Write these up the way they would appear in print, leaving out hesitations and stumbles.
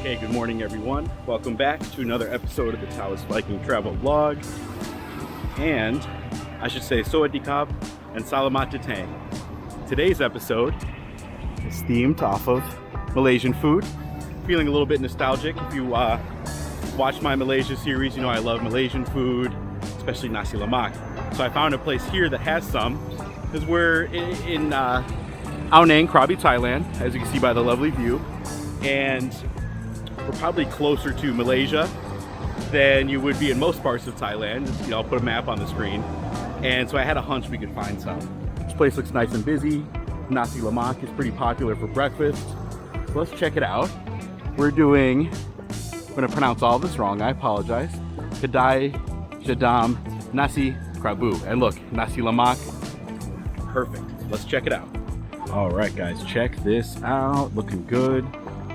Hey, good morning everyone. Welcome back to another episode of the Taoist Viking Travel Vlog. And I should say Sawadee Krap and Salamat Datang. Today's episode is themed off of Malaysian food. Feeling a little bit nostalgic. If you watch my Malaysia series, you know I love Malaysian food, especially Nasi Lemak. So I found a place here that has some, because we're in Krabi, Thailand, as you can see by the lovely view. And we're probably closer to Malaysia than you would be in most parts of Thailand. You know, I'll put a map on the screen. And so I had a hunch we could find some. This place looks nice and busy. Nasi Lemak is pretty popular for breakfast. So let's check it out. We're doing, I'm gonna pronounce all this wrong, I apologize. Kedai Jadam Nasi Krabu. And look, Nasi Lemak, perfect. Let's check it out. All right guys, check this out, looking good.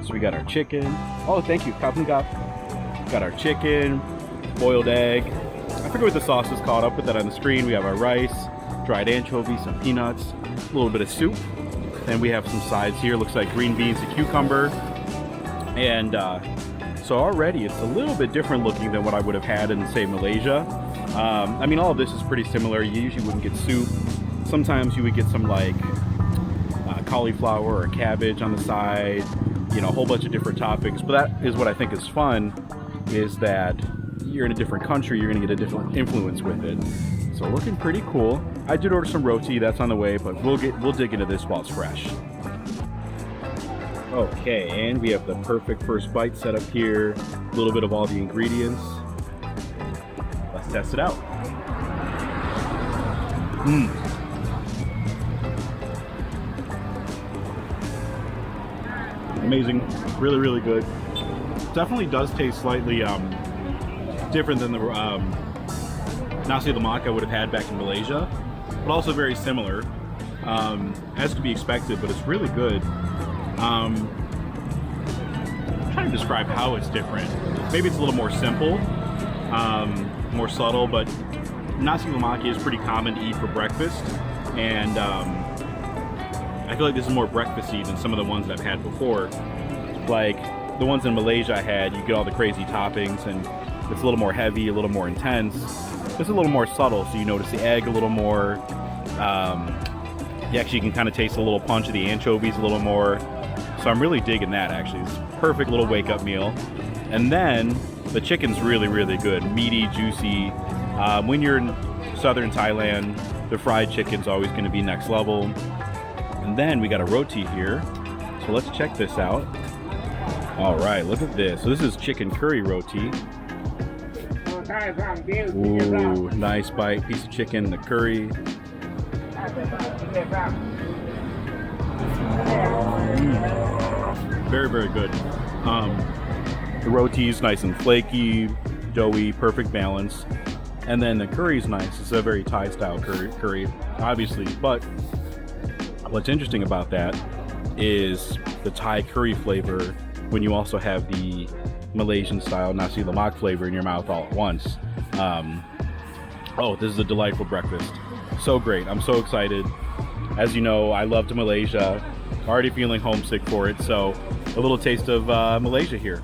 So we got our chicken. Oh, thank you, Kapungap. Got our chicken, boiled egg. I forget what the sauce is called, I'll put that on the screen. We have our rice, dried anchovies, some peanuts, a little bit of soup. Then we have some sides here, looks like green beans and cucumber. And so already it's a little bit different looking than what I would have had in, say, Malaysia. I mean, all of this is pretty similar. You usually wouldn't get soup. Sometimes you would get some like cauliflower or cabbage on the side, you know, a whole bunch of different toppings. But that is what I think is fun, is that you're in a different country, you're gonna get a different influence with it. So looking pretty cool. I did order some roti, that's on the way, but we'll dig into this while it's fresh. Okay, and we have the perfect first bite set up here. A little bit of all the ingredients. Let's test it out. Amazing, really, really good. Definitely does taste slightly different than the Nasi Lemak I would have had back in Malaysia, but also very similar, as to be expected, but it's really good. I'm trying to describe how it's different. Maybe it's a little more simple, more subtle, but Nasi Lemak is pretty common to eat for breakfast, and I feel like this is more breakfasty than some of the ones that I've had before. Like the ones in Malaysia I had, you get all the crazy toppings and it's a little more heavy, a little more intense. It's a little more subtle, so you notice the egg a little more. You actually can kind of taste a little punch of the anchovies a little more. So I'm really digging that actually. It's a perfect little wake up meal. And then the chicken's really, really good. Meaty, juicy. When you're in southern Thailand, the fried chicken's always gonna be next level. And then we got a roti here. So let's check this out. All right, look at this. So this is chicken curry roti. Ooh, nice bite, piece of chicken, the curry. Very, very good. The roti's nice and flaky, doughy, perfect balance. And then the curry's nice. It's a very Thai style curry, obviously. But what's interesting about that is the Thai curry flavor when you also have the Malaysian style Nasi Lemak flavor in your mouth all at once. Oh, this is a delightful breakfast. So great, I'm so excited. As you know, I loved Malaysia. Already feeling homesick for it, so a little taste of Malaysia here.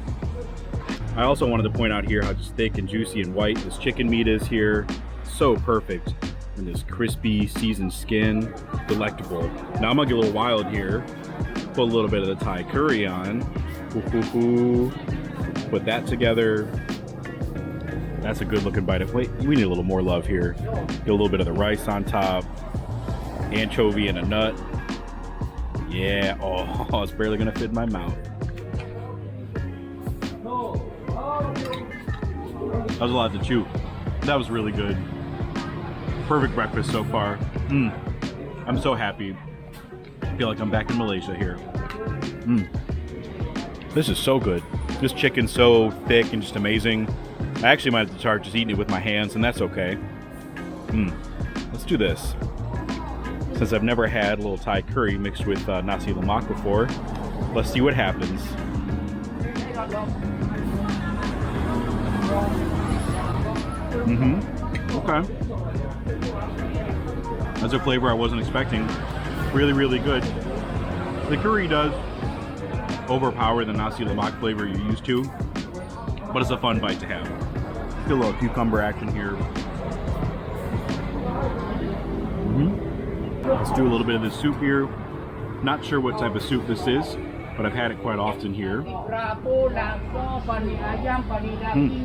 I also wanted to point out here how just thick and juicy and white this chicken meat is here. So perfect. And this crispy seasoned skin, delectable. Now I'm gonna get a little wild here. Put a little bit of the Thai curry on. Put that together. That's a good looking bite. Wait, we need a little more love here. Get a little bit of the rice on top. Anchovy and a nut. Yeah, oh, it's barely gonna fit in my mouth. That was a lot to chew. That was really good. Perfect breakfast so far. I'm so happy. I feel like I'm back in Malaysia here. This is so good. This chicken's so thick and just amazing. I actually might have to start just eating it with my hands, and that's okay. Let's do this. Since I've never had a little Thai curry mixed with Nasi Lemak before, let's see what happens. Okay. That's a flavor I wasn't expecting. Really, really good. The curry does overpower the Nasi Lemak flavor you're used to, but it's a fun bite to have. Get a little cucumber action here. Let's do a little bit of this soup here. Not sure what type of soup this is, but I've had it quite often here.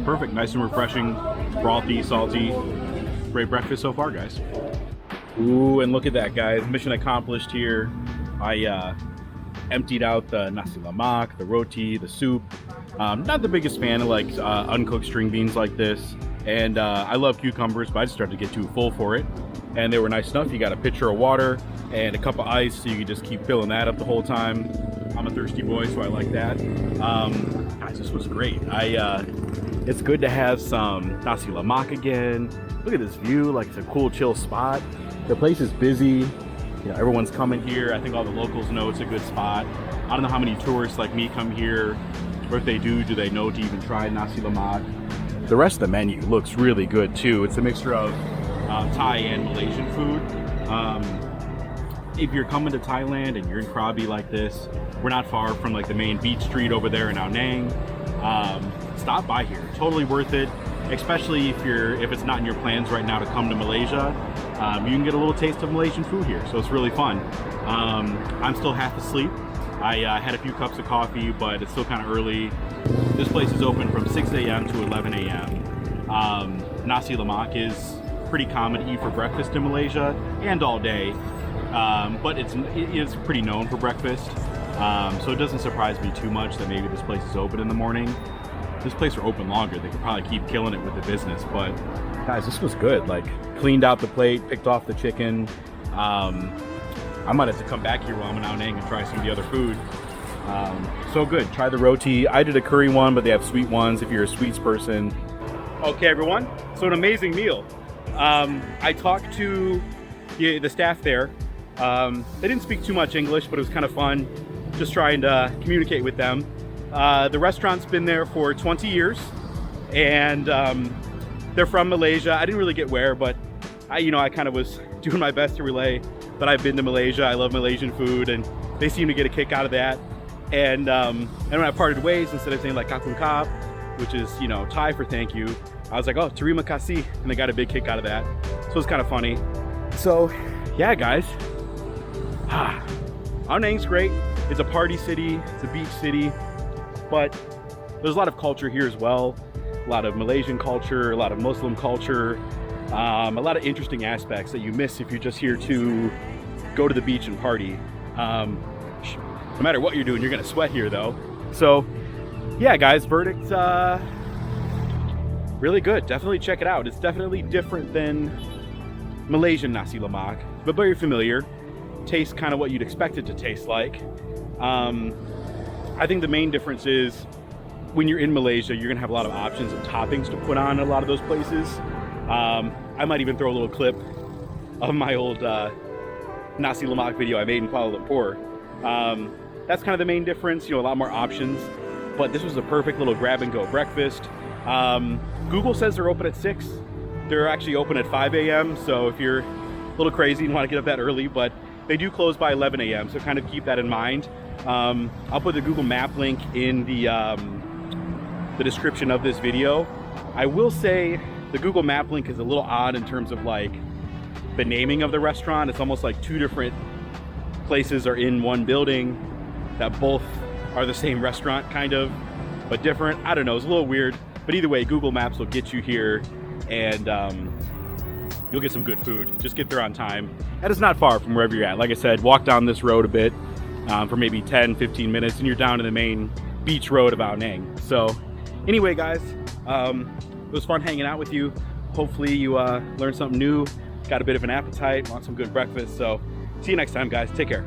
Perfect, nice and refreshing, frothy, salty. Great breakfast so far, guys. Ooh, and look at that, guys. Mission accomplished here. I emptied out the Nasi Lemak, the roti, the soup. Not the biggest fan of like uncooked string beans like this. And I love cucumbers, but I just started to get too full for it. And they were nice enough. You got a pitcher of water and a cup of ice, so you can just keep filling that up the whole time. I'm a thirsty boy, so I like that. Guys, this was great. It's good to have some Nasi Lemak again. Look at this view, like it's a cool, chill spot. The place is busy. You know, everyone's coming here. I think all the locals know it's a good spot. I don't know how many tourists like me come here, or if they do they know to even try Nasi Lemak. The rest of the menu looks really good too. It's a mixture of Thai and Malaysian food. If you're coming to Thailand and you're in Krabi like this, we're not far from like the main beach street over there in Ao Nang. Stop by here, totally worth it. Especially if it's not in your plans right now to come to Malaysia, you can get a little taste of Malaysian food here, so it's really fun. I'm still half asleep. I had a few cups of coffee, but it's still kind of early. This place is open from 6 a.m. to 11 a.m. Nasi Lemak is pretty common to eat for breakfast in Malaysia and all day, but it's pretty known for breakfast, so it doesn't surprise me too much that maybe this place is open in the morning. If this place were open longer, they could probably keep killing it with the business, but guys, this was good. Like, cleaned out the plate, picked off the chicken. I might have to come back here while I'm in Ao Nang and try some of the other food. So good. Try the roti. I did a curry one, but they have sweet ones if you're a sweets person. Okay, everyone, so an amazing meal. I talked to the staff there. They didn't speak too much English, but it was kind of fun just trying to communicate with them. The restaurant's been there for 20 years, and they're from Malaysia. I didn't really get where, but I kind of was doing my best to relay that I've been to Malaysia. I love Malaysian food, and they seem to get a kick out of that. And when I parted ways, instead of saying like Kapun Kap, which is Thai for thank you, I was like, oh, terima kasih, and they got a big kick out of that. So it's kind of funny. So yeah, guys, Ao Nang's great. It's a party city, it's a beach city, but there's a lot of culture here as well. A lot of Malaysian culture, a lot of Muslim culture, a lot of interesting aspects that you miss if you're just here to go to the beach and party. No matter what you're doing, you're gonna sweat here though. So yeah, guys, verdict, really good. Definitely check it out. It's definitely different than Malaysian Nasi Lemak, but very familiar. Tastes kind of what you'd expect it to taste like. I think the main difference is when you're in Malaysia, you're gonna have a lot of options of toppings to put on a lot of those places. I might even throw a little clip of my old Nasi Lemak video I made in Kuala Lumpur. That's kind of the main difference, a lot more options, but this was a perfect little grab and go breakfast. Google says they're open at 6. They're actually open at 5 a.m. So if you're a little crazy and want to get up that early, but they do close by 11 a.m. So kind of keep that in mind. I'll put the Google Map link in the description of this video. I will say the Google Map link is a little odd in terms of like the naming of the restaurant. It's almost like two different places are in one building that both are the same restaurant kind of, but different. I don't know, it's a little weird, but either way, Google Maps will get you here, and you'll get some good food. Just get there on time. And it's not far from wherever you're at. Like I said, walk down this road a bit for maybe 10-15 minutes and you're down to the main beach road of Ao Nang. So anyway, guys, it was fun hanging out with you. Hopefully you learned something new, got a bit of an appetite, want some good breakfast. So see you next time, guys. Take care.